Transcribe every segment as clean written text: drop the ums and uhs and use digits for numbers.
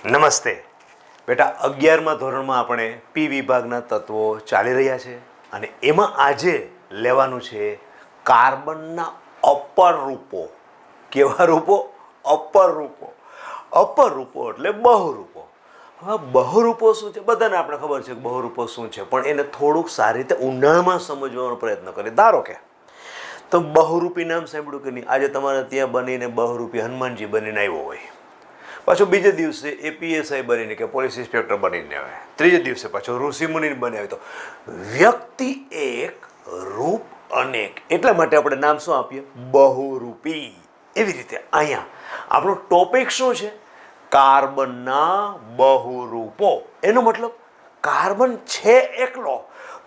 નમસ્તે બેટા, 11મા ધોરણમાં આપણે પી વિભાગના તત્વો ચાલી રહ્યા છે અને એમાં આજે લેવાનું છે કાર્બનના અપર રૂપો. કેવા રૂપો? અપર રૂપો. અપર રૂપો એટલે બહુરૂપો. હવે બહુરૂપો શું છે બધાને આપણે ખબર છે કે બહુરૂપો શું છે, પણ એને થોડુંક સારી રીતે ઊંડાણમાં સમજવાનો પ્રયત્ન કરીએ. ધારો કે તો બહુરૂપી નામ સાંભળ્યું કે નહીં? આજે તમારે ત્યાં બનીને બહુરૂપી હનુમાનજી બનીને આવ્યો હોય, પાછો બીજે દિવસે એ પીએસઆઈ બનીને કે પોલીસ ઇન્સ્પેક્ટર બનીને આવે, ત્રીજે દિવસે પાછો ઋષિ મુનિને બને આવે. તો વ્યક્તિ એક, રૂપ અનેક, એટલા માટે આપણે નામ શું આપીએ? બહુરૂપી. એવી રીતે અહીંયા આપણો ટોપિક શું છે? કાર્બનના બહુરૂપો. એનો મતલબ કાર્બન છે એકલો,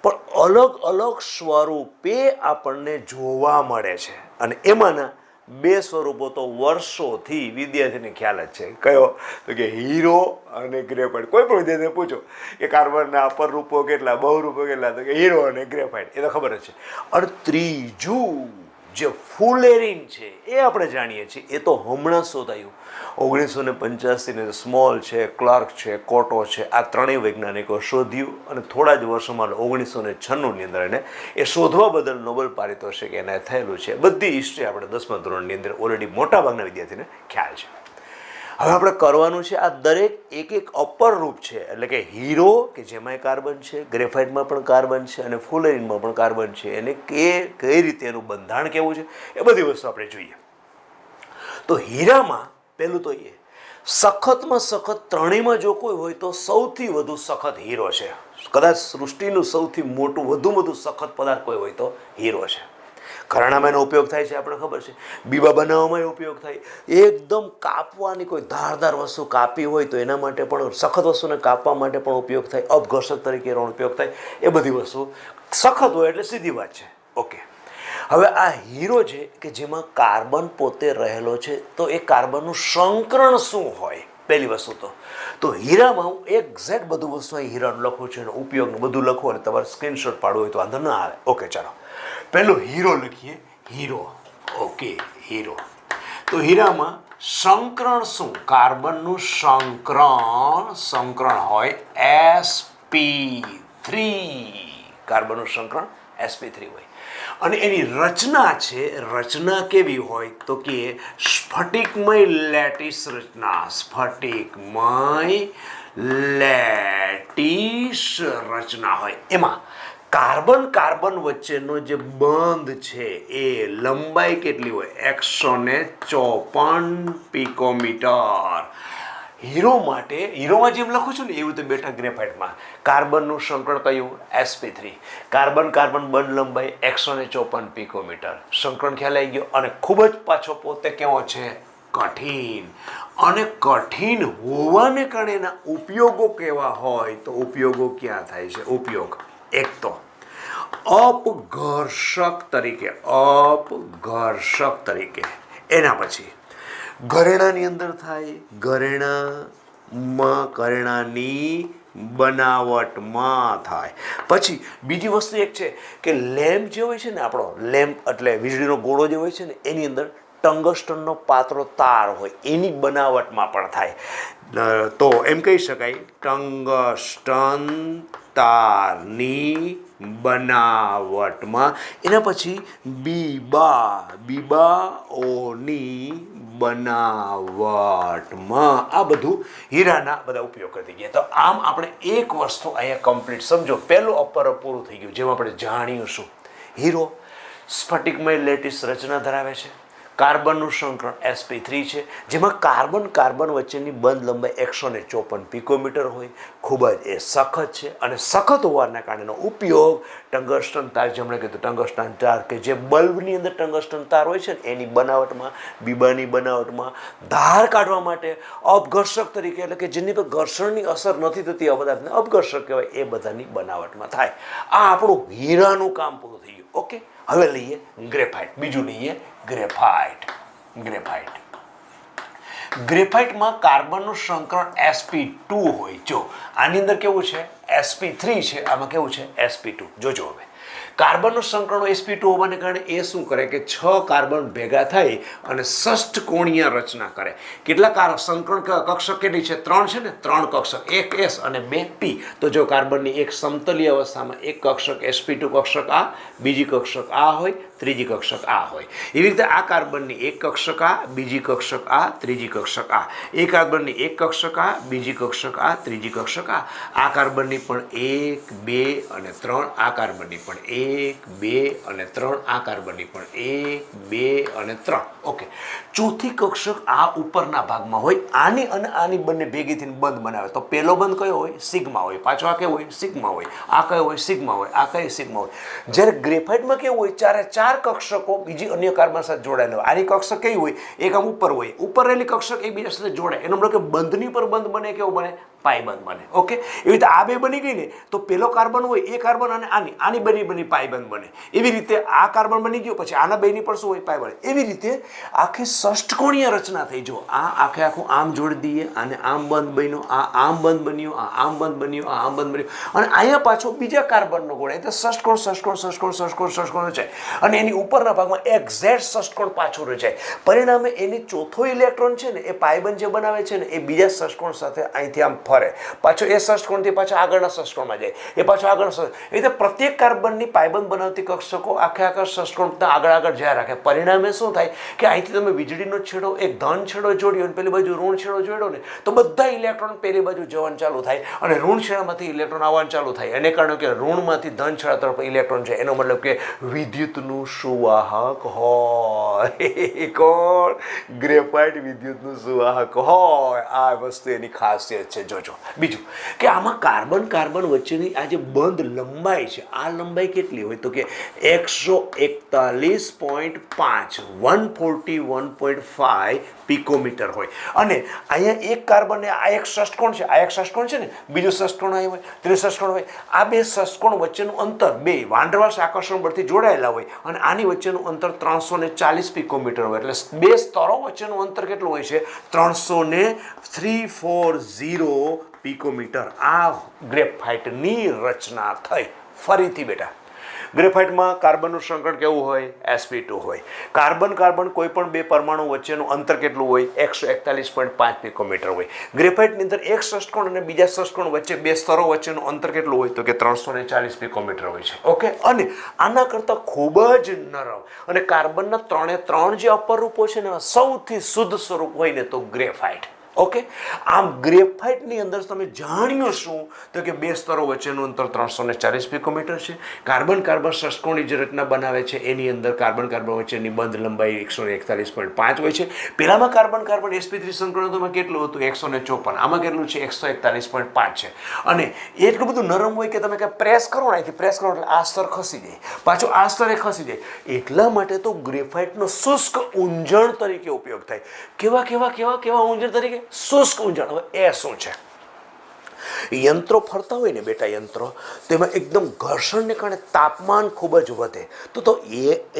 પણ અલગ અલગ સ્વરૂપે આપણને જોવા મળે છે. અને એમાંના બે સ્વરૂપો તો વર્ષોથી વિદ્યાર્થીને ખ્યાલ જ છે. કયો? તો કે હીરો અને ગ્રેફાઇટ. કોઈ પણ વિદ્યાર્થીને પૂછો કે કાર્બનના અપર રૂપો કેટલા, બહુરૂપો કેટલા, તો કે હીરો અને ગ્રેફાઇટ. એ તો ખબર જ છે. અને ત્રીજું જે ફુલેરીન છે એ આપણે જાણીએ છીએ, એ તો હમણાં શોધાયું 1985. સ્મોલ છે, ક્લાર્ક છે, કોટો છે, આ ત્રણેય વૈજ્ઞાનિકો શોધ્યું અને થોડા જ વર્ષોમાં 1996ની અંદર એને એ શોધવા બદલ નોબેલ પારિતોષિક એને થયેલું છે. બધી હિસ્ટ્રી આપણે 10મા ધોરણની અંદર ઓલરેડી મોટાભાગના વિદ્યાર્થીને ખ્યાલ છે. હવે આપણે કરવાનું છે આ દરેક એક એક અપર રૂપ છે, એટલે કે હીરો કે જેમાં કાર્બન છે, ગ્રેફાઇટમાં પણ કાર્બન છે અને ફુલેરીનમાં પણ કાર્બન છે, એને કઈ રીતે એનું બંધારણ કેવું છે એ બધી વસ્તુ આપણે જોઈએ. તો હીરામાં પહેલું તો એ સખતમાં સખત ત્રણેયમાં જો કોઈ હોય તો સૌથી વધુ સખત હીરો છે. કદાચ સૃષ્ટિનું સૌથી મોટું વધુ સખત પદાર્થ કોઈ હોય તો હીરો છે. ઘરેણામાં એનો ઉપયોગ થાય છે, આપણે ખબર છે. બીબા બનાવવામાં એ ઉપયોગ થાય. એકદમ કાપવાની કોઈ ધારદાર વસ્તુ કાપી હોય તો એના માટે પણ, સખત વસ્તુને કાપવા માટે પણ ઉપયોગ થાય. અપઘર્ષક તરીકે એનો ઉપયોગ થાય. એ બધી વસ્તુ સખત હોય એટલે સીધી વાત છે. ઓકે, હવે આ હીરો છે કે જેમાં કાર્બન પોતે રહેલો છે, તો એ કાર્બનનું સંકરણ શું હોય? પહેલી વસ્તુ તો હીરામાં હું એક્ઝેક્ટ બધું વસ્તુ અહીં હીરાનું લખું છું, એનો ઉપયોગનું બધું લખું અને તમારે સ્ક્રીનશોટ પાડવું હોય તો વાંધો ના આવે. ઓકે, ચાલો પહેલું હીરો લખીએ. હીરો. Okay, hero. તો હીરામાં સંકરણ શું? કાર્બનનું સંકરણ હોય sp3. કાર્બનનું સંકરણ sp3 હોય. અને એની રચના છે, રચના કેવી હોય તો કે સ્ફટિકમય લેટિસ રચના. સ્ફટિકમય લેટિસ રચના હોય. એમાં કાર્બન વચ્ચેનો જે બંધ છે એ લંબાઈ કેટલી હોય? 154 પિકોમીટર. હીરોમાં જેમ લખું છું ને એવું તો બેઠા ગ્રેફાઇટમાં કાર્બનનું સંકરણ કયું? sp3. કાર્બન બંધ લંબાઈ 154 પિકોમીટર. સંકરણ ખ્યાલ આવી ગયો. અને ખૂબ જ પાછો પોતે કેવો છે? કઠિન. અને કઠિન હોવાને કારણે એના ઉપયોગો કેવા હોય? તો ઉપયોગો ક્યાં થાય છે? ઉપયોગ એક તો અપઘર્ષક તરીકે. એના પછી ઘરેણાની અંદર થાય, ઘરેણાની બનાવટમાં થાય. પછી બીજી વસ્તુ એક છે કે લેમ્પ જે હોય છે ને, આપણો લેમ્પ એટલે વીજળીનો ગોળો જે હોય છે ને, એની અંદર ટંગસ્ટનનો પાતળો તાર હોય, એની બનાવટમાં પણ થાય. તો એમ કહી શકાય ટંગસ્ટન તારની બનાવટમાં. એના પછી બીબાઓની બનાવટમાં. આ બધું હીરાના બધા ઉપયોગ કરી ગયા. તો આમ આપણે એક વસ્તુ અહીંયા કમ્પ્લીટ સમજો. પહેલું અપર પૂરું થઈ ગયું, જેમાં આપણે જાણ્યું શું? હીરો સ્ફટિકમય લેટિસ રચના ધરાવે છે. કાર્બનનું સંકરણ sp3 છે, જેમાં કાર્બન વચ્ચેની બંધ લંબાઈ 154 પિકોમીટર હોય. ખૂબ જ એ સખત છે અને સખત હોવાના કારણેનો ઉપયોગ ટંગસ્ટન તાર, જેમણે કીધું ટંગસ્ટન તાર કે જે બલ્બની અંદર ટંગસ્ટન તાર હોય છે ને એની બનાવટમાં, બીબાની બનાવટમાં, ધાર કાઢવા માટે, અપઘર્ષક તરીકે એટલે કે જેની પર ઘર્ષણની અસર નથી થતી આ પદાર્થને અપઘર્ષક કહેવાય, એ બધાની બનાવટમાં થાય. આ આપણું હીરાનું કામ પૂરું થઈ ગયું. ઓકે, હવે લઈએ ગ્રેફાઇટ. બીજું લઈએ ગ્રેફાઇટમાં કાર્બનનું સંકરણ sp2 હોય. જો આની અંદર કેવું છે? sp3 છે, આમાં કેવું છે? sp2. જોજો હવે કાર્બનનો સંકળાણો sp2 હોવાને કારણે એ શું કરે કે 6 કાર્બન ભેગા થઈ અને ષષ્ઠકોણીય રચના કરે. કેટલા સંકરણ કક્ષક કેટલી છે? 3 છે ને, 3 કક્ષક, એક s અને 2 p. તો જો કાર્બનની એક સમતલીય અવસ્થામાં એક કક્ષક sp2 કક્ષક આ, બીજી કક્ષક આ હોય, ત્રીજી કક્ષક આ હોય. એવી રીતે આ કાર્બનની એક કક્ષક આ, બીજી કક્ષક આ, ત્રીજી કક્ષક આ. એ કાર્બનની એક કક્ષક આ, બીજી કક્ષક આ, ત્રીજી કક્ષક આ. આ કાર્બનની પણ 1 2 અને 3, આ કાર્બનની પણ 1 2 અને 3, આ કાર્બનની પણ 1 2 અને 3. ઓકે, ચોથી કક્ષક આ ઉપરના ભાગમાં હોય. આની અને આની બંને ભેગી થઈને બંધ બનાવે તો પહેલો બંધ કયો હોય? સિગ્મા હોય. પાછો આ કેવો હોય? સિગ્મા હોય. આ કયો હોય? સિગ્મા હોય. આ કઈ સિગ્મા હોય. જ્યારે ગ્રેફાઇટમાં કેવું હોય? ચાર કક્ષકો બીજી અન્ય કાર્બન સાથે જોડાયેલા હોય. આની કક્ષક કેવી હોય? એક આમ ઉપર હોય, ઉપર રહેલી કક્ષક એકબીજા સાથે જોડાય. એનો મતલબ કે બંધની પર બંધ બને કેવો બને? પાઈ બંધ બને. ઓકે, એવી રીતે આ બે બની ગઈ ને તો પેલો કાર્બન હોય એ કાર્બન અને આની બની પાઈ બંધ બને. એવી રીતે આ કાર્બન બની ગયો પછી આના બેની પર શું હોય? પાઈ બને. એવી રીતે આખી ષષ્ઠકોણીય રચના થઈ. જો આ આખે આખું આમ જોડી દઈએ, આને આમ બંધ બન્યો, આ આમ બંધ બન્યો, આ આમ બંધ બન્યો, આ આમ બંધ બન્યો, અને અહીંયા પાછો બીજા કાર્બનનો ગોળ એટલે ષષ્ઠકોણ રચાય. અને એની ઉપરના ભાગમાં એક્ઝેક્ટ ષષ્ઠકોણ પાછું રચાય. પરિણામે એની ચોથો ઇલેક્ટ્રોન છે ને એ પાયબંધ જે બનાવે છે ને એ બીજા ષષ્ઠકોણ સાથે અહીંથી આમ ફરે, પાછો એ ષષ્ઠકોણથી પાછો આગળના ષષ્ઠકોણમાં જાય, એ પાછો આગળના. એ રીતે પ્રત્યેક કાર્બનની પાયબંધ બનાવતી કક્ષકો આખા ષષ્ઠકોણથી આગળ જયા રાખે. પરિણામે શું થાય કે અહીંથી તમે વીજળીનો છેડો એક ધન છેડો જોડ્યો અને પેલી બાજુ ઋણ છેડો જોડ્યો ને તો બધા ઇલેક્ટ્રોન પેલી બાજુ જવાનું ચાલુ થાય અને ઋણ છેડામાંથી ઇલેક્ટ્રોન આવવાનું ચાલુ થાય. એને કારણે કે ઋણમાંથી ધન છેડા તરફ ઇલેક્ટ્રોન છે. એનો મતલબ કે વિદ્યુતનું સુવાહક હોય. કોણ? ગ્રેફાઇટ વિદ્યુતનું સુવાહક હોય. આ વસ્તુ એની ખાસિયત છે. જોજો બીજું કે આમાં કાર્બન વચ્ચેની આ જે બંધ લંબાઈ છે, આ લંબાઈ કેટલી હોય તો કે 141.5 141.5 પિકોમીટર હોય. અને અહીંયા એક કાર્બન આ એક ષષ્ઠકોણ છે, આ એક ષષ્ઠકોણ છે ને, બીજું ષષ્ઠકોણ અહીં હોય, ત્રીજું ષષ્ઠકોણ હોય. આ બે ષષ્ઠકોણ વચ્ચેનું અંતર બે વાંડરવાલ્સ આકર્ષણ બળથી જોડાયેલા હોય અને આની વચ્ચેનું અંતર 340 પિકોમીટર હોય. એટલે બે સ્તરો વચ્ચેનું અંતર કેટલું હોય છે? 340 પિકોમીટર. આ ગ્રેફાઇટની રચના થઈ. ફરીથી બેટા, ગ્રેફાઇટમાં કાર્બનનું સંકળ કેવું હોય? sp2 હોય. કાર્બન કોઈ પણ બે પરમાણુ વચ્ચેનું અંતર કેટલું હોય? 141.5 પિકોમીટર હોય. ગ્રેફાઇટની અંદર એક ષષ્ઠકોણ અને બીજા ષષ્ઠકોણ વચ્ચે બે સ્તરો વચ્ચેનું અંતર કેટલું હોય તો કે 340 પિકોમીટર હોય છે. ઓકે, અને આના કરતાં ખૂબ જ નરમ અને કાર્બનના 3 જે અપર રૂપો છે ને સૌથી શુદ્ધ સ્વરૂપ હોય ને તો ગ્રેફાઇટ. ઓકે, આમ ગ્રેફાઇટની અંદર તમે જાણ્યો શું તો કે બે સ્તરો વચ્ચેનું અંતર 340 પિકોમીટર છે. કાર્બન ષષ્ઠકોણની જે રચના બનાવે છે એની અંદર કાર્બન વચ્ચેની બંધ લંબાઈ 141.5 હોય છે. પેલામાં કાર્બન sp3 સંકળાણોમાં કેટલું હતું? 154. આમાં કેટલું છે? 141.5 છે. અને એટલું બધું નરમ હોય કે તમે પ્રેસ કરો ને, અહીંથી પ્રેસ કરો એટલે આ સ્તર ખસી જાય, પાછું આ સ્તરે ખસી જાય. એટલા માટે તો ગ્રેફાઇટનો શુષ્ક ઊંજણ તરીકે ઉપયોગ થાય. કેવા ઊંજણ તરીકે? શુષ્ક ઊંજણ. હવે એ શું છે? યંત્રો ફરતા હોય ને બેટા, યંત્રો તેમાં એકદમ ઘર્ષણને કારણે તાપમાન ખૂબ જ વધે તો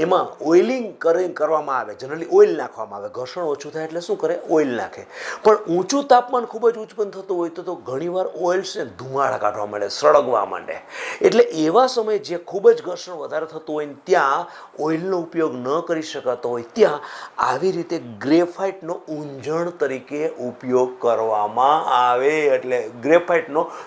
એમાં ઓઇલિંગ કરવામાં આવે. જનરલી ઓઇલ નાખવામાં આવે. ઘર્ષણ ઓછું થાય એટલે શું કરે? ઓઇલ નાખે. પણ ઊંચું તાપમાન ખૂબ જ ઉત્પન્ન થતું હોય તો ઘણીવાર ઓઇલ છે ધુમાડા કાઢવા માંડે, સળગવા માંડે. એટલે એવા સમયે જે ખૂબ જ ઘર્ષણ વધારે થતું હોય ને ત્યાં ઓઇલનો ઉપયોગ ન કરી શકાતો હોય ત્યાં આવી રીતે ગ્રેફાઇટનો ઊંજણ તરીકે ઉપયોગ કરવામાં આવે. એટલે ગ્રેફાઇટનો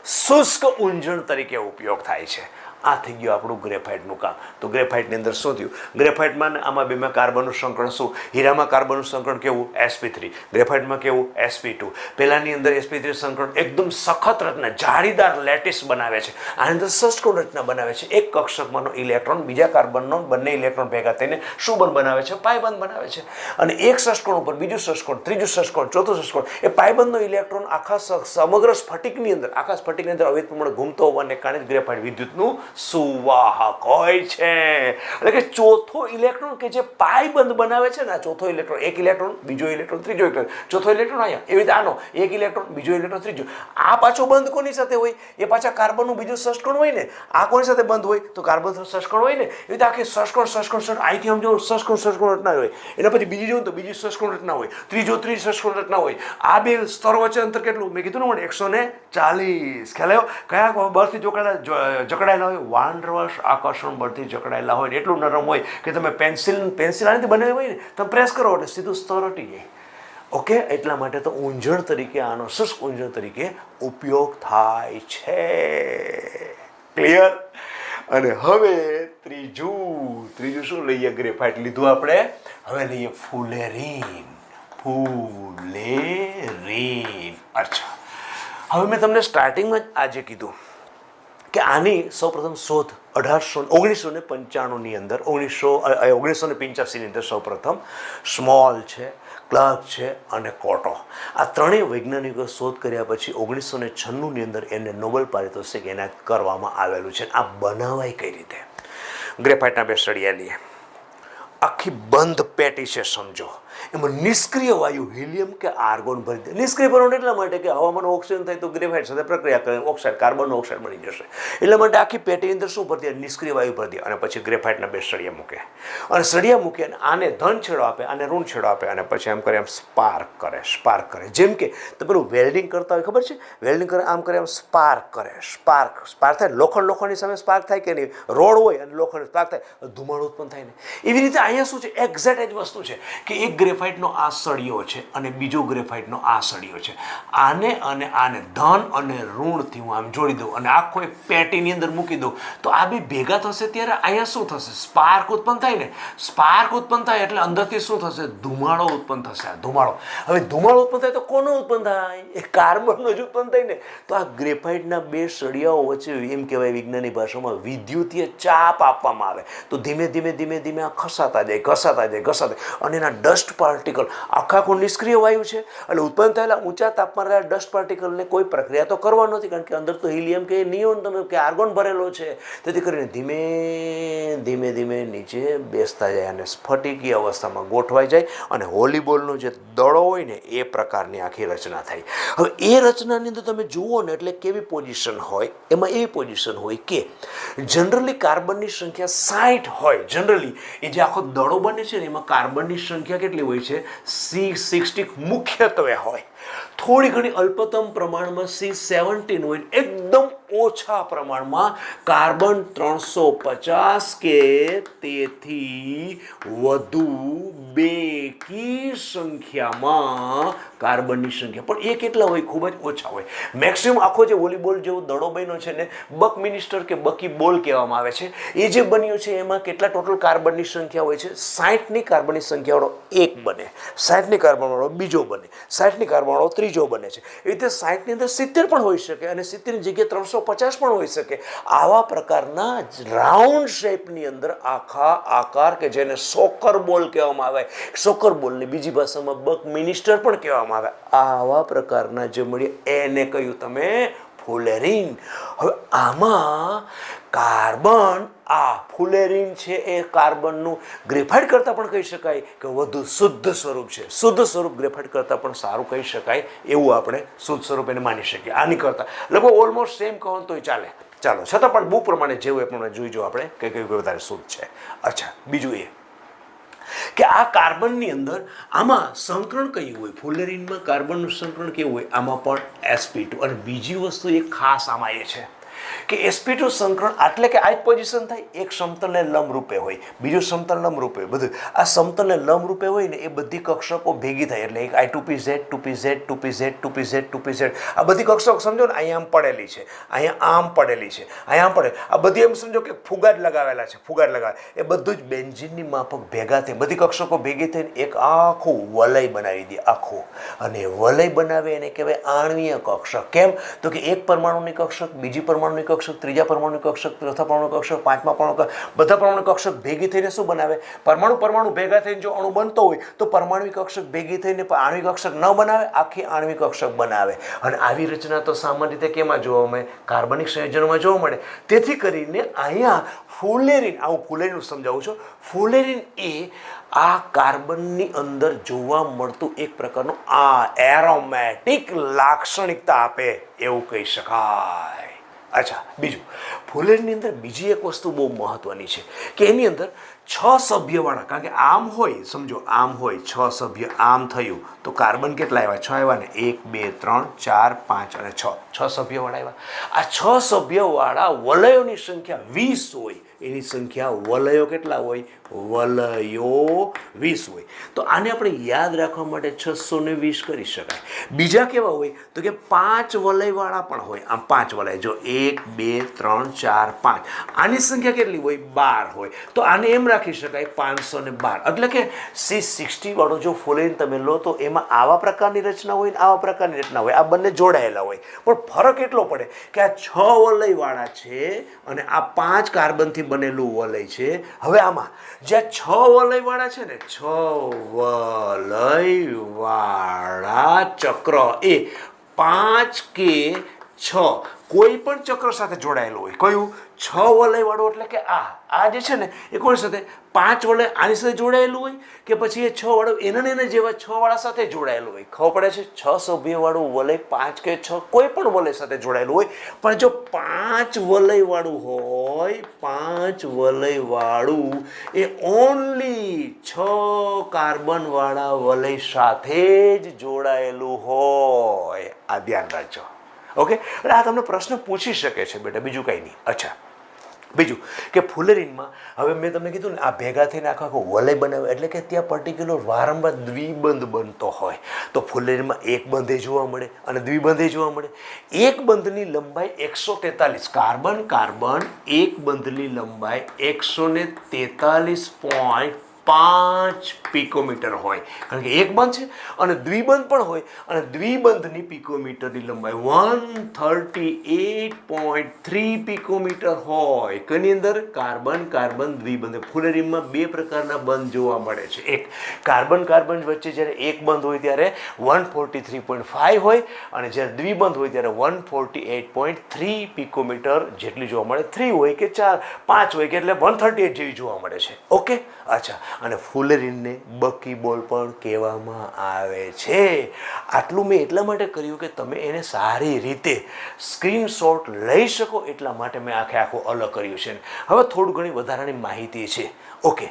શુષ્ક ઊંજણ તરીકે ઉપયોગ થાય છે. આ થઈ ગયું આપણું ગ્રેફાઇટનું કામ. તો ગ્રેફાઇટની અંદર શું થયું? ગ્રેફાઇટમાં આમાં બેમાં કાર્બનનું સંકળન શું? હીરામાં કાર્બનનું સંકળન કેવું? sp3. ગ્રેફાઇટમાં કેવું? sp2. પહેલાની અંદર sp3 સંકળન એકદમ સખત રચના, જાળીદાર લેટિસ બનાવે છે. આની અંદર ષષ્ઠકોણ રચના બનાવે છે. એક કક્ષકમાંનો ઇલેક્ટ્રોન બીજા કાર્બનનો બંને ઇલેક્ટ્રોન ભેગા થઈને શું બંધ બનાવે છે? પાયબંધ બનાવે છે. અને એક ષષ્ઠકોણ ઉપર બીજું ષષ્ઠકોણ, ત્રીજું ષષ્ઠકોણ, ચોથું ષષ્ઠકોણ, એ પાયબંધનો ઇલેક્ટ્રોન આખા સમગ્ર સ્ફટિકની અંદર અવિત પ્રમાણે ઘૂમતો હોવાને કારણે ગ્રેફાઇટ વિદ્યુતનું સુવાહક હોય છે. એટલે કે ચોથો ઇલેક્ટ્રોન કે જે પાયબંધ બનાવે છે ને, આ ચોથો ઇલેક્ટ્રોન, એક ઇલેક્ટ્રોન, બીજો ઇલેક્ટ્રોન, ત્રીજો ઇલેક્ટ્રોન, ચોથો ઇલેક્ટ્રોન અહીંયા. એવી રીતે આનો એક ઇલેક્ટ્રોન, બીજો ઇલેક્ટ્રોન, ત્રીજો. આ પાછો બંધ કોની સાથે હોય? એ પાછા કાર્બનનું બીજું ષષ્ઠકોણ હોય ને. આ કોની સાથે બંધ હોય તો કાર્બન ષષ્ઠકોણ હોય ને. એવી રીતે આખી ષષ્ઠકોણ અહીંથી આમ જો ષષ્ઠકોણ રચના હોય. એના પછી બીજી જોઉં તો બીજી ષષ્ઠકોણ રચના હોય, ત્રીજી ષષ્ઠકોણ રચના હોય. આ બે સ્તરો વચ્ચે અંતર કેટલું? મેં કીધું ને 140. ખ્યાલ આવ્યો? કયા બળથી જકડાયેલા હોય? હોય વાંડરવશ આકર્ષણ બળથી જકડાયેલા હોય ને એટલું નરમ હોય કે તમે પેન્સિલ આનાથી બનાવી હોય ને તમે પ્રેસ કરો એટલે સીધું સ્તર હટી જાય. ઓકે, એટલા માટે તો ઊંઝણ તરીકે આનો શુષ્ક ઊંઝણ તરીકે ઉપયોગ થાય છે. ક્લિયર? અને હવે ત્રીજું શું લઈએ? ગ્રેફાઇટ લીધું આપણે, હવે લઈએ ફુલેરીન. અચ્છા, હવે મેં તમને સ્ટાર્ટિંગમાં જ આજે કીધું કે આની સૌપ્રથમ શોધ 1995ની અંદર 1985ની અંદર સૌપ્રથમ સ્મોલ છે, ક્લાર્ક છે અને કોટો, આ ત્રણેય વૈજ્ઞાનિકો શોધ કર્યા પછી 1996ની અંદર એને નોબેલ પારિતોષિક એનાયત કરવામાં આવેલું છે. આ બનાવાય કઈ રીતે? ગ્રેફાઇટના બે સળિયા લઈએ, આખી બંધ પેટી છે સમજો, એમાં નિષ્ક્રિય વાયુ હિલિયમ કે આર્ગોન ભરી દે. નિષ્ક્રિય ભરવાનું એટલા માટે કે હવામાન ઓક્સિજન થાય તો ગ્રેફાઇટ સાથે પ્રક્રિયા કરે, ઓક્સાઇડ કાર્બન ઓક્સાઇડ બની જશે. એટલા માટે આખી પેટીની અંદર શું ભરી દે? નિષ્ક્રિય વાયુ ભરી દે. અને પછી ગ્રેફાઇટના બે સળિયા મૂકે, અને સળિયા મૂકે અને આને ધન છેડો આપે, આને ઋણ છેડો આપે, અને પછી એમ કરે, એમ સ્પાર્ક કરે. જેમ કે તમે પેલું વેલ્ડિંગ કરતા હોય, ખબર છે? વેલ્ડિંગ કરે, આમ કરે, એમ સ્પાર્ક કરે. સ્પાર્ક થાય. લોખંડની સામે સ્પાર્ક થાય કે નહીં? રોડ હોય અને લોખંડ સ્પાર્ક થાય, ધુમાડો ઉત્પન્ન થાય ને. એવી રીતે અહીંયા શું છે? એક્ઝેક્ટ જ વસ્તુ છે કે એક ગ્રેફાઇટનો આ સળિયો છે અને બીજો ગ્રેફાઇટનો આ સળિયો છે. આને અને આને ધન અને ઋણથી હું આમ જોડી દઉં અને આખો એક પેટીની અંદર મૂકી દઉં તો આ બે ભેગા થશે ત્યારે અહીંયા શું થશે? સ્પાર્ક ઉત્પન્ન થાય ને. સ્પાર્ક ઉત્પન્ન થાય એટલે અંદરથી શું થશે? ધુમાડો ઉત્પન્ન થશે. ધુમાડો. હવે ધુમાડો ઉત્પન્ન થાય તો કોનો ઉત્પન્ન થાય? એ કાર્બનનો જ ઉત્પન્ન થાય ને. તો આ ગ્રેફાઇટના બે સળિયાઓ વચ્ચે એમ કહેવાય વિજ્ઞાની ભાષામાં વિદ્યુતીય ચાપ આપવામાં આવે તો ધીમે ધીમે આ ઘસાતા જાય અને એના ડસ્ટ પાર્ટિકલ, આખો નિષ્ક્રિય વાયુ છે એટલે ઉત્પન્ન થયેલા ઊંચા તાપમાન રહેલા ડસ્ટ પાર્ટિકલને કોઈ પ્રક્રિયા તો કરવા નથી, કારણ કે અંદર તો હિલિયમ કે નિયોન તમે કે આર્ગોન ભરેલો છે. તેથી કરીને ધીમે નીચે બેસતા જાય અને સ્ફટિકી અવસ્થામાં ગોઠવાઈ જાય અને વોલીબોલનો જે દડો હોય ને એ પ્રકારની આખી રચના થાય. હવે એ રચનાની અંદર તમે જુઓ ને એટલે કેવી પોઝિશન હોય? એમાં એવી પોઝિશન હોય કે જનરલી કાર્બનની સંખ્યા 60 હોય. જનરલી એ જે આખો દડો બને છે ને એમાં કાર્બનની સંખ્યા કેટલી હોય છે? C60 મુખ્યત્વે હોય. થોડી ઘણી અલ્પતમ પ્રમાણમાં C17 હોય. એકદમ ઓછા પ્રમાણમાં કાર્બન 350 કે તેથી વધુ બેકી સંખ્યામાં કાર્બનની સંખ્યા. પણ એ કેટલા હોય? ખૂબ જ ઓછા હોય. મેક્સિમમ આખો જે વોલીબોલ જેવો દડો બન્યો છે ને બકમિનિસ્ટર કે બકી બોલ કહેવામાં આવે છે, એ જે બન્યું છે એમાં કેટલા ટોટલ કાર્બનની સંખ્યા હોય છે? 60ની કાર્બનની સંખ્યાવાળો એક બને, 60ની કાર્બનવાળો બીજો બને, 60ની કાર્બનવાળો ત્રીજો બને છે. એ રીતે 60ની અંદર 70 પણ હોઈ શકે અને 70ની જગ્યાએ 350 પણ હોઈ શકે. આવા પ્રકારના રાઉન્ડ શેપની અંદર આખા આકાર કે જેને સોકર બોલ કહેવામાં આવે, સોકર બોલને બીજી ભાષામાં બક મિનિસ્ટર પણ કહેવામાં આવે, આવા પ્રકારના જે મળીએ એને કહ્યું તમે ફુલેરીન. હવે આમાં કાર્બન, આ ફુલેરીન છે એ કાર્બનનું ગ્રેફાઇટ કરતાં પણ કહી શકાય કે વધુ શુદ્ધ સ્વરૂપ છે. શુદ્ધ સ્વરૂપ ગ્રેફાઇટ કરતાં પણ સારું કહી શકાય એવું આપણે શુદ્ધ સ્વરૂપ એને માની શકીએ. આની કરતાં લગભગ ઓલમોસ્ટ સેમ કહો તોય ચાલે. ચાલો, છતાં પણ બુક પ્રમાણે જેવું એ પ્રમાણે જોઈજો આપણે કે કયું વધારે શુદ્ધ છે. અચ્છા, બીજું એ કે આ કાર્બનની અંદર આમાં સંકરણ કયું હોય? ફુલેરીનમાં કાર્બનનું સંકરણ કેવું હોય? આમાં પણ sp2. અને બીજી વસ્તુ એક ખાસ આમાં એ છે કે sp2 સંકરણ એટલે કે આ જ પોઝિશન થાય. એક સમતલને લંબરૂપે હોય, બીજું સમતલ લંબરૂપે હોય. બધું આ સમતલને લંબરૂપે હોય ને એ બધી કક્ષકો ભેગી થાય એટલે એક I2pz, 2pz, 2pz, 2pz, 2pz, આ બધી કક્ષકો સમજો ને અહીંયા આમ પડેલી છે, અહીંયા આમ પડેલી છે, અહીંયા આમ પડે, આ બધી એમ સમજો કે ફુગાદ લગાવેલા છે, ફુગાદ લગાવે એ બધું જ બેન્ઝીનની માફક ભેગા થઈ બધી કક્ષકો ભેગી થઈને એક આખું વલય બનાવી દે, આખું. અને વલય બનાવે એને કહેવાય આણ્વીય કક્ષક. કેમ? તો કે એક પરમાણુની કક્ષક, બીજી પરમાણુની કક્ષક, ત્રીજા પરમાણુ કક્ષક, ચોથા પરમાણુ કક્ષક, પાંચમા પરમાણુ, બધા પરમાણુ કક્ષક ભેગી થઈને શું બનાવે? પરમાણુ ભેગા થઈને જો અણુ બનતો હોય તો પરમાણુ કક્ષક ભેગી થઈને આણ્વિક કક્ષક ન બનાવે, આખી આણ્વિક કક્ષક બનાવે. અને આવી રચના તો સામાન્ય રીતે કેમાં જોવા મળે? કાર્બનિક સંયોજનોમાં જોવા મળે. તેથી કરીને અહીંયા ફુલેરીન, હું ફુલેરીન સમજાવું છું. ફુલેરીન એ આ કાર્બનની અંદર જોવા મળતું એક પ્રકારનું આ એરોમેટિક લાક્ષણિકતા આપે એવું કહી શકાય. અચ્છા, બીજું ફુલેરીનની અંદર બીજી એક વસ્તુ બહુ મહત્વની છે કે એની અંદર છ સભ્યવાળા, કારણ કે આમ હોય, સમજો આમ હોય, છ સભ્ય આમ થયું તો કાર્બન કેટલા આવ્યા? 6 આવ્યા ને, 1 2 3 4 5 અને 6, 6 સભ્યવાળા આવ્યા. આ 6 સભ્યવાળા વલયોની સંખ્યા 20 હોય, એની સંખ્યા વલયો કેટલા હોય? વલયો 20 હોય. તો આને આપણે યાદ રાખવા માટે 620 કરી શકાય. બીજા કેવા હોય તો કે 5 વલયવાળા પણ હોય. આમ 5 વલય, જો 1 2 3 4 5, આની સંખ્યા કેટલી હોય? 12 હોય. તો આને એમ રાખી શકાય 512. એટલે કે C60 વાળો જો ફોલેરીન તમે લો તો એમાં આવા પ્રકારની રચના હોય ને આવા પ્રકારની રચના હોય, આ બંને જોડાયેલા હોય. પણ ફરક એટલો પડે કે આ 6 વલયવાળા છે અને આ 5 કાર્બનથી બનેલું વલય છે. હવે આમાં જ્યાં 6 વલયવાળા છે ને, 6 વલયવાળા ચક્ર એ 5 કે 6 કોઈ પણ ચક્ર સાથે જોડાયેલું હોય. કયું? 6 વલયવાળું, એટલે કે આ જે છે ને એ કોની સાથે? 5 વલય આની સાથે જોડાયેલું હોય કે પછી એ 6 વાળું એના જેવા 6 વાળા સાથે જોડાયેલું હોય? ખબર પડે છે? 6 સભ્યવાળું વલય 5 કે 6 કોઈ પણ વલય સાથે જોડાયેલું હોય. પણ જો 5 વલયવાળું હોય, 5 વલયવાળું એ ઓનલી 6 કાર્બનવાળા વલય સાથે જ જોડાયેલું હોય. આ ધ્યાન રાખજો. ઓકે, એટલે આ તમને પ્રશ્ન પૂછી શકે છે બેટા, બીજું કંઈ નહીં. અચ્છા, બીજું કે ફુલેરીનમાં હવે મેં તમને કીધું ને, આ ભેગા થઈને આખો વલય બનાવે એટલે કે ત્યાં પર્ટિક્યુલર વારંવાર દ્વિબંધ બનતો હોય. તો ફુલેરીનમાં એક બંધે જોવા મળે અને દ્વિબંધે જોવા મળે. એક બંધની લંબાઈ 143, કાર્બન કાર્બન એક બંધની લંબાઈ 143.5 પિકોમીટર હોય, કારણ કે એક બંધ છે. અને દ્વિબંધ પણ હોય, અને દ્વિબંધની પિકોમીટરની લંબાઈ 138.3 પિકોમીટર હોય. કની અંદર? Carbon carbon દ્વિબંધ. ફુલેરીનમાં બે પ્રકારના બંધ જોવા મળે છે. એક, કાર્બન કાર્બન વચ્ચે જ્યારે એક બંધ હોય ત્યારે 143.5 હોય, અને જ્યારે દ્વિબંધ હોય ત્યારે 148.3 પિકોમીટર જેટલી જોવા મળે. 3 હોય કે 4 5 હોય કે એટલે 138 જેવી જોવા મળે છે. ઓકે, અચ્છા. અને ફુલેરીનને બકીબોલ પણ કહેવામાં આવે છે. આટલું મેં એટલા માટે કર્યું કે તમે એને સારી રીતે સ્ક્રીનશોટ લઈ શકો, એટલા માટે મેં આખું અલગ કર્યું છે. હવે થોડું ઘણી વધારાની માહિતી છે. ઓકે,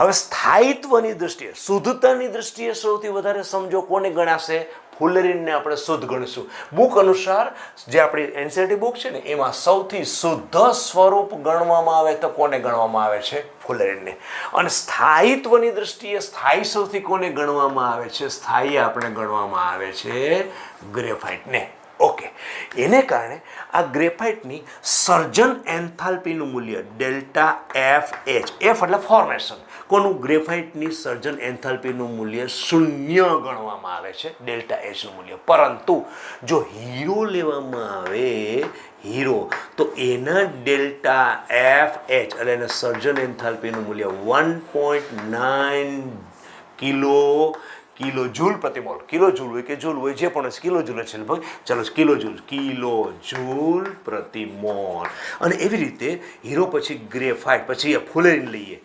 હવે સ્થાયિત્વની દ્રષ્ટિએ, શુદ્ધતાની દ્રષ્ટિએ સૌથી વધારે સમજો કોને ગણાશે? ફુલેરીનને આપણે શુદ્ધ ગણીશું. બુક અનુસાર જે આપણી એનસીઈઆરટી બુક છે ને એમાં સૌથી શુદ્ધ સ્વરૂપ ગણવામાં આવે તો કોને ગણવામાં આવે છે? ફુલેરીનને. અને સ્થાયિત્વની દ્રષ્ટિએ સ્થાયી સૌથી કોને ગણવામાં આવે છે? સ્થાયી આપણે ગણવામાં આવે છે ગ્રેફાઇટને. ઓકે, એને કારણે આ ગ્રેફાઇટની સર્જન એન્થાલ્પીનું મૂલ્ય ડેલ્ટા એફ એચ, એફ એટલે ફોર્મેશન, કોનું? ગ્રેફાઇટની સર્જન એન્થાલ્પીનું મૂલ્ય 0 ગણવામાં આવે છે, ડેલ્ટા એચનું મૂલ્ય. પરંતુ જો હીરો લેવામાં આવે, હીરો, તો એના ડેલ્ટા એફ એચ એટલે એના સર્જન એન્થાલ્પીનું મૂલ્ય 1.9 કિલો જૂલ પ્રતિ મોલ. કિલો જૂલ હોય કે જૂલ હોય, જે પણ કિલો જૂલ છે લગભગ. ચાલો, કિલો જૂલ પ્રતિ મોલ. અને એવી રીતે હીરો પછી ગ્રેફાઇટ, પછી ફુલેરીન લઈએ.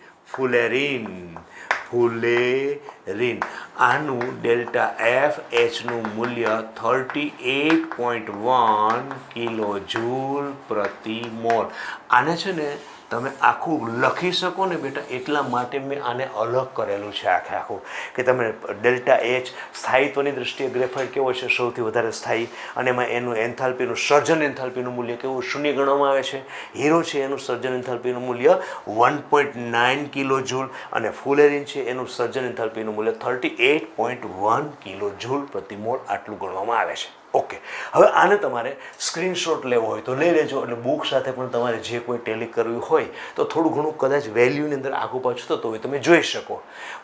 ફુલેરીન આનું ડેલ્ટા એફ એચનું મૂલ્ય 38.1 કિલો જૂલ પ્રતિ મોલ. આને છે ને તમે આખું લખી શકો ને બેટા, એટલા માટે મેં આને અલગ કરેલું છે આખું, કે તમે ડેલ્ટા એચ સ્થાયિત્વની દ્રષ્ટિએ ગ્રેફાઇટ કેવો છે? સૌથી વધારે સ્થાયી. અને એમાં એનું એન્થાલ્પીનું સર્જન એન્થાલ્પીનું મૂલ્ય કેવું? 0 ગણવામાં આવે છે. હીરો છે એનું સર્જન એન્થાલ્પીનું મૂલ્ય 1.9 કિલો જૂલ, અને ફુલેરીન છે એનું સર્જન એન્થાલ્પીનું મૂલ્ય 38.1 કિલો જૂલ પ્રતિ મોલ. આટલું ગણવામાં આવે છે. ઓકે, હવે આને તમારે સ્ક્રીનશોટ લેવો હોય તો લઈ લેજો. એટલે બુક સાથે પણ તમારે જે કોઈ ટેલી કરવી હોય તો થોડું ઘણું કદાચ વેલ્યુની અંદર આગું પાછું થતું હોય તમે જોઈ શકો.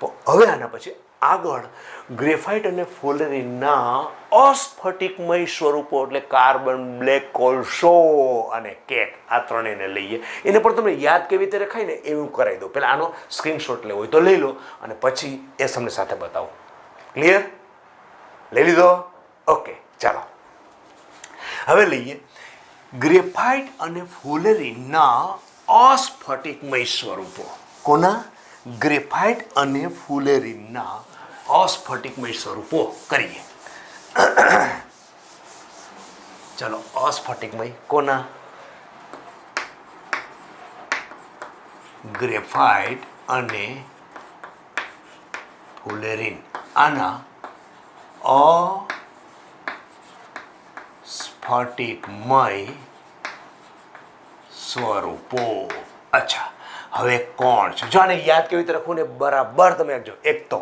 પણ હવે આના પછી આગળ ગ્રેફાઇટ અને ફુલેરીનના અસ્ફટિકમય સ્વરૂપો, એટલે કાર્બન, બ્લેક કોલસો અને કેક, આ ત્રણેયને લઈએ. એને પણ તમને યાદ કેવી રીતે રખાય ને એવું કરાવી દો. પહેલાં આનો સ્ક્રીનશોટ લેવો હોય તો લઈ લો, અને પછી એ તમને સાથે બતાવો. ક્લિયર? લઈ લીધો? ઓકે, ચાલો હવે લઈએ ગ્રેફાઇટ અને ફુલેરીનના અસ્ફટિકમય સ્વરૂપો. કોના? ગ્રેફાઇટ અને ફુલેરીનના અસ્ફટિકમય સ્વરૂપો કરીએ. ચાલો, અસ્ફટિકમય કોના? ગ્રેફાઇટ અને ફુલેરીન આના અસ્ફટિકમય સ્વરૂપો. અચ્છા, હવે કોણ છે? જો આને યાદ કેવી રીતે રાખવું ને બરાબર તમે રાખજો. એક તો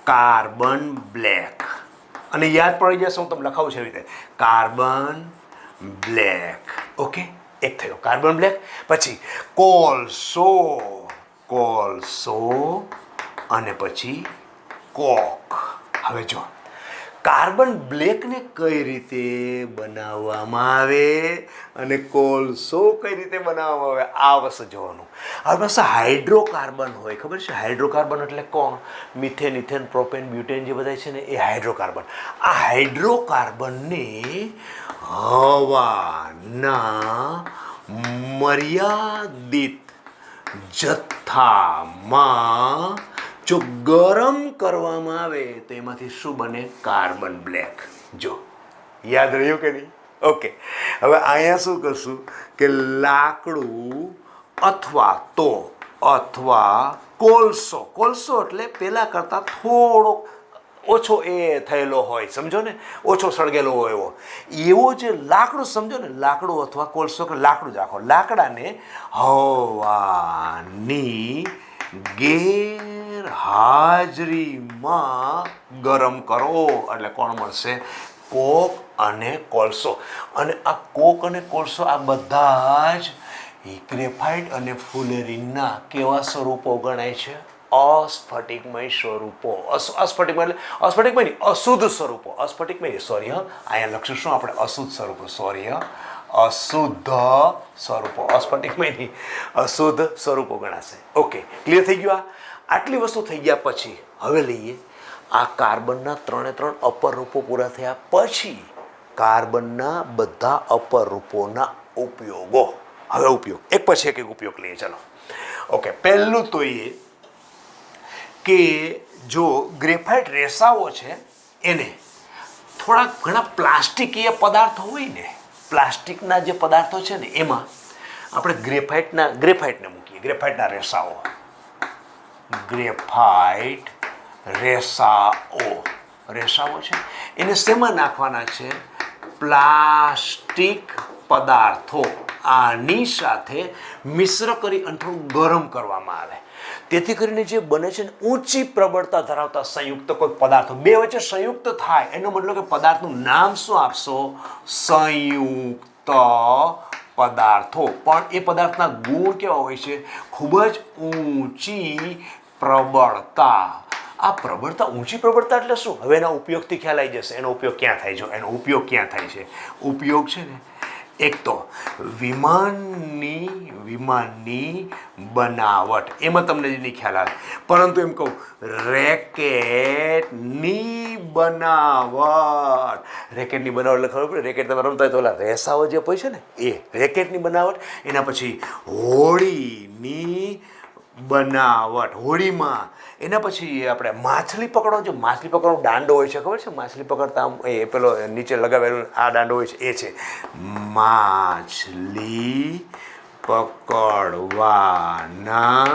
કાર્બન બ્લેક, અને યાદ પડી જશે, હું તમને લખાવું છું એવી રીતે, કાર્બન બ્લેક. ઓકે, એક થયો કાર્બન બ્લેક. પછી કોલસો, કોલસો અને પછી કોક. હવે જો કાર્બન બ્લેકને કઈ રીતે બનાવવામાં આવે અને કોલસો કઈ રીતે બનાવવામાં આવે, આ વસ્તુ જોવાનું. હવે પાસે હાઇડ્રોકાર્બન હોય, ખબર છે હાઇડ્રોકાર્બન એટલે કોણ? મિથેન, ઇથેન, પ્રોપેન, બ્યુટેન જે બધા છે ને એ હાઇડ્રોકાર્બન. આ હાઇડ્રોકાર્બનને હવાના મર્યાદિત જથ્થામાં જો ગરમ કરવામાં આવે તો એમાંથી શું બને? Carbon black. જો યાદ રહ્યું કે નહીં? ઓકે, હવે અહીંયા શું કરશું કે લાકડું અથવા કોલસો, કોલસો એટલે પેલા કરતાં થોડો ઓછો એ થયેલો હોય, સમજો ને, ઓછો સળગેલો હોય એવો જે લાકડું, સમજો ને, લાકડું અથવા કોલસો કે લાકડું જ રાખો. લાકડાને હવાની ગેરહાજરીમાં ગરમ કરો એટલે કોણ મળશે? કોક અને કોલસો. અને આ કોક અને કોલસો આ બધા જ ગ્રેફાઇટ અને ફુલેરીનના કેવા સ્વરૂપો ગણાય છે? અસ્ફટિકમય સ્વરૂપો. અસ્ફટિકમય એટલે અસ્ફટિકમય નહીં, અશુદ્ધ સ્વરૂપો. અસ્ફટિકમય નહીં, સોરી, અહીંયા લખશું શું આપણે? અશુદ્ધ સ્વરૂપો. સોરી, અશુદ્ધ સ્વરૂપો. અસ્ફટિકમય નહીં, અશુદ્ધ સ્વરૂપો ગણાશે. ઓકે, ક્લિયર થઈ ગયું? આટલી વસ્તુ થઈ ગયા પછી હવે લઈએ આ કાર્બનના 3 અપર રૂપો પૂરા થયા પછી કાર્બનના બધા અપર રૂપોના ઉપયોગો. હવે ઉપયોગ એક પછી એક ઉપયોગ લઈએ. ચલો, ઓકે, પહેલું તો એ કે જો ગ્રેફાઇટ રેસાઓ છે એને થોડા ઘણા પ્લાસ્ટિકીય પદાર્થો હોય ને, પ્લાસ્ટિકના જે પદાર્થો છે ને એમાં આપણે ગ્રેફાઇટને મૂકીએ. ગ્રેફાઇટના રેસાઓ, ગ્રેફાઇટ રેસાઓ છે એને શેમાં નાખવાના છે? પ્લાસ્ટિક પદાર્થો આની સાથે મિશ્ર કરી અને થોડું ગરમ કરવામાં આવે. તેથી કરીને જે બને છે ને ઊંચી પ્રબળતા ધરાવતા સંયુક્ત કોઈ પદાર્થો બે વચ્ચે સંયુક્ત થાય, એનો મતલબ કે પદાર્થનું નામ શું આપશો? સંયુક્ત પદાર્થો. પણ એ પદાર્થના ગુણ કેવા હોય છે? ખૂબ જ ઊંચી પ્રબળતા. આ પ્રબળતા, ઊંચી પ્રબળતા એટલે શું? હવે એના ઉપયોગથી ખ્યાલ આવી જશે. એનો ઉપયોગ ક્યાં થાય? જો એનો ઉપયોગ ક્યાં થાય છે? ઉપયોગ છે ને એક તો વિમાનની બનાવટ, એમાં તમને નહીં ખ્યાલ આવે, પરંતુ એમ કહું રેકેટની બનાવટ. રેકેટની બનાવટ એટલે ખબર પડે? રેકેટ તમે રમતા હોય તો ઓલા રેસાઓ જે હોય છે ને એ રેકેટની બનાવટ. એના પછી હોળીની બનાવટ, હોળીમાં. એના પછી આપણે માછલી પકડો, જે માછલી પકડવાનો દાંડો હોય છે, ખબર છે? માછલી પકડતા આમ એ પેલો નીચે લગાવેલો આ દાંડો હોય છે, એ છે માછલી પકડવાના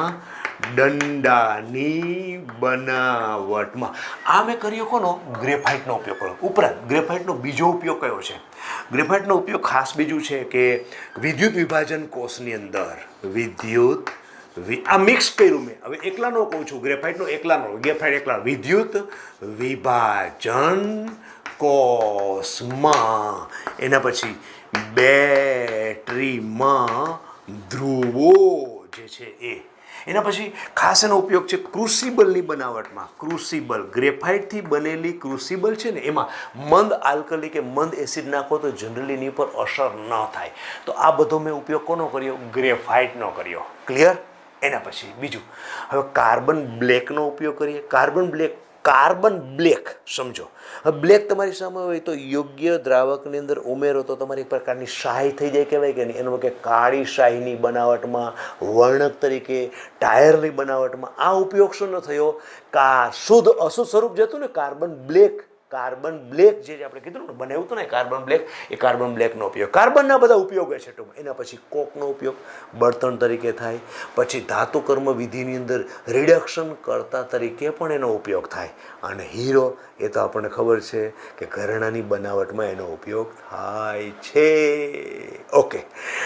દંડાની બનાવટમાં. આ મેં કર્યો કોનો? ગ્રેફાઇટનો ઉપયોગ કર્યો. ઉપરાંત ગ્રેફાઇટનો બીજો ઉપયોગ કયો છે? ગ્રેફાઇટનો ઉપયોગ ખાસ બીજું છે કે વિદ્યુત વિભાજન કોષની અંદર આ મિક્સ કર્યું મેં. હવે એકલાનો કહું છું, ગ્રેફાઇટ એકલાનો વિદ્યુત વિભાજન કોષમાં. એના પછી બેટરીમાં ધ્રુવો જે છે એ. એના પછી ખાસ એનો ઉપયોગ છે ક્રુસિબલની બનાવટમાં. ક્રુસિબલ, ગ્રેફાઇટથી બનેલી ક્રુસિબલ છે ને એમાં મંદ આલ્કલી કે મંદ એસિડ નાખો તો જનરલી એની પર અસર ન થાય. તો આ બધો મેં ઉપયોગ કોનો કર્યો? ગ્રેફાઇટનો કર્યો. ક્લિયર? એના પછી બીજું હવે કાર્બન બ્લેકનો ઉપયોગ કરીએ. કાર્બન બ્લેક સમજો. હવે બ્લેક તમારી સામે હોય તો યોગ્ય દ્રાવકની અંદર ઉમેરો તો તમારી એક પ્રકારની શાહી થઈ જાય, કહેવાય કે નહીં? એનો કે કાળી શાહીની બનાવટમાં, વર્ણક તરીકે, ટાયરની બનાવટમાં આ ઉપયોગ શું ન થયો? શુદ્ધ અશુદ્ધ સ્વરૂપ જતું ને કાર્બન બ્લેક, કાર્બન બ્લેક જે આપણે કીધું ને બનાવ્યું હતું ને કાર્બન બ્લેક, એ કાર્બન બ્લેકનો ઉપયોગ. કાર્બનના બધા ઉપયોગો છે ટૂંકમાં. એના પછી કોકનો ઉપયોગ બળતણ તરીકે થાય. પછી ધાતુ કર્મ વિધિની અંદર રિડક્શન કરતા તરીકે પણ એનો ઉપયોગ થાય. અને હીરો એ તો આપણને ખબર છે કે ઘરેણાંની બનાવટમાં એનો ઉપયોગ થાય છે. ઓકે,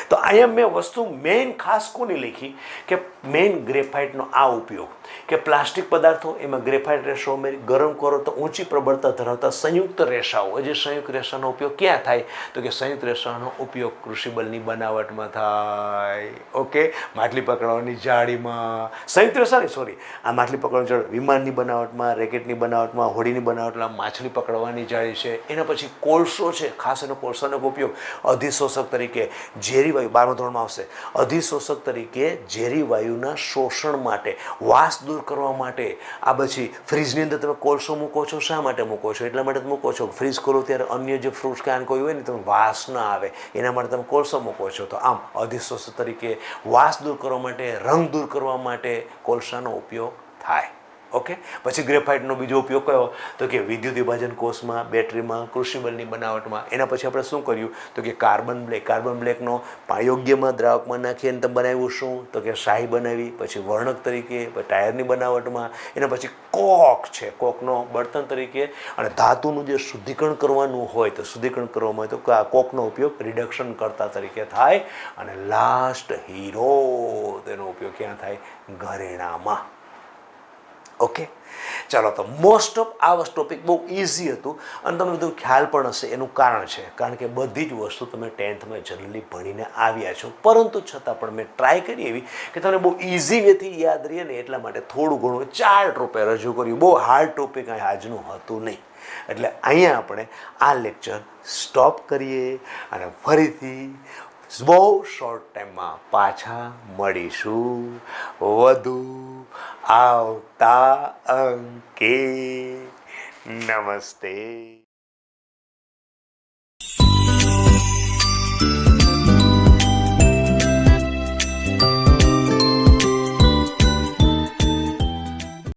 તો અહીંયા મેં વસ્તુ મેઇન ખાસ કોની લખી કે મેઇન ગ્રેફાઇટનો આ ઉપયોગ કે પ્લાસ્ટિક પદાર્થો એમાં ગ્રેફાઇટ રેસાઓ ગરમ કરો તો ઊંચી પ્રબળતા ધરાવતા સંયુક્ત રેસાઓ, જે સંયુક્ત રેસાનો ઉપયોગ ક્યાં થાય તો કે સંયુક્ત રેસાનો ઉપયોગ કૃષિબળની બનાવટમાં થાય. ઓકે, માટલી પકડવાની જાળીમાં સંયુક્ત રેસાની આ માટલી પકડવાની જાળી વિમાનની બનાવટમાં, રેકેટની બનાવટમાં, હોડીની બનાવટમાં માછલી પકડવાની જાળી છે. એના પછી કોલસો છે, ખાસ એનો કોલસાનો ઉપયોગ અધિશોષક તરીકે ઝેરી વાયુ 12મા ધોરણમાં આવશે. અધિશોષક તરીકે ઝેરી વાયુના શોષણ માટે, વાસ દૂર કરવા માટે. આ પછી ફ્રીજની અંદર તમે કોલસો મૂકો છો, શા માટે મૂકો છો? એટલા માટે મૂકો છો ફ્રીજ ખોલો ત્યારે અન્ય જે ફ્રૂટ્સ કાન કોઈ હોય ને તમે વાસ ના આવે એના માટે તમે કોલસો મૂકો છો. તો આમ અધિશોષક તરીકે વાસ દૂર કરવા માટે, રંગ દૂર કરવા માટે કોલસાનો ઉપયોગ થાય. ઓકે, પછી ગ્રેફાઇટનો બીજો ઉપયોગ કયો તો કે વિદ્યુત વિભાજન કોષમાં, બેટરીમાં, કૃષિબળની બનાવટમાં. એના પછી આપણે શું કર્યું તો કે કાર્બન બ્લેક. કાર્બન બ્લેકનો યોગ્યમાં દ્રાવકમાં નાખીને તમે બનાવ્યું શું તો કે શાહી બનાવી. પછી વર્ણક તરીકે, પછી ટાયરની બનાવટમાં. એના પછી કોક છે, કોકનો બળતણ તરીકે. અને ધાતુનું જે શુદ્ધિકરણ કરવાનું હોય તો શુદ્ધિકરણ કરવામાં હોય તો કોકનો ઉપયોગ રિડક્શન કરતા તરીકે થાય. અને લાસ્ટ હીરો, તેનો ઉપયોગ ક્યાં થાય? ઘરેણામાં. ઓકે, ચાલો, તો મોસ્ટ ઓફ આ ટોપિક બહુ ઇઝી હતું અને તમને બધું ખ્યાલ પણ હશે. એનું કારણ છે કારણ કે બધી જ વસ્તુ તમે 10thમાં જનરલી ભણીને આવ્યા છો, પરંતુ છતાં પણ મેં ટ્રાય કરી એવી કે તમને બહુ ઇઝી વેથી યાદ રહીએ ને એટલા માટે થોડું ઘણું ચાર્ટ રૂપે રજૂ કર્યું. બહુ હાર્ડ ટોપિક અહીં આજનું હતું નહીં. એટલે અહીંયા આપણે આ લેક્ચર સ્ટોપ કરીએ અને ફરીથી બહુ શોર્ટ ટાઈમમાં પાછા મળીશું વધુ આવતા અંકે. નમસ્તે.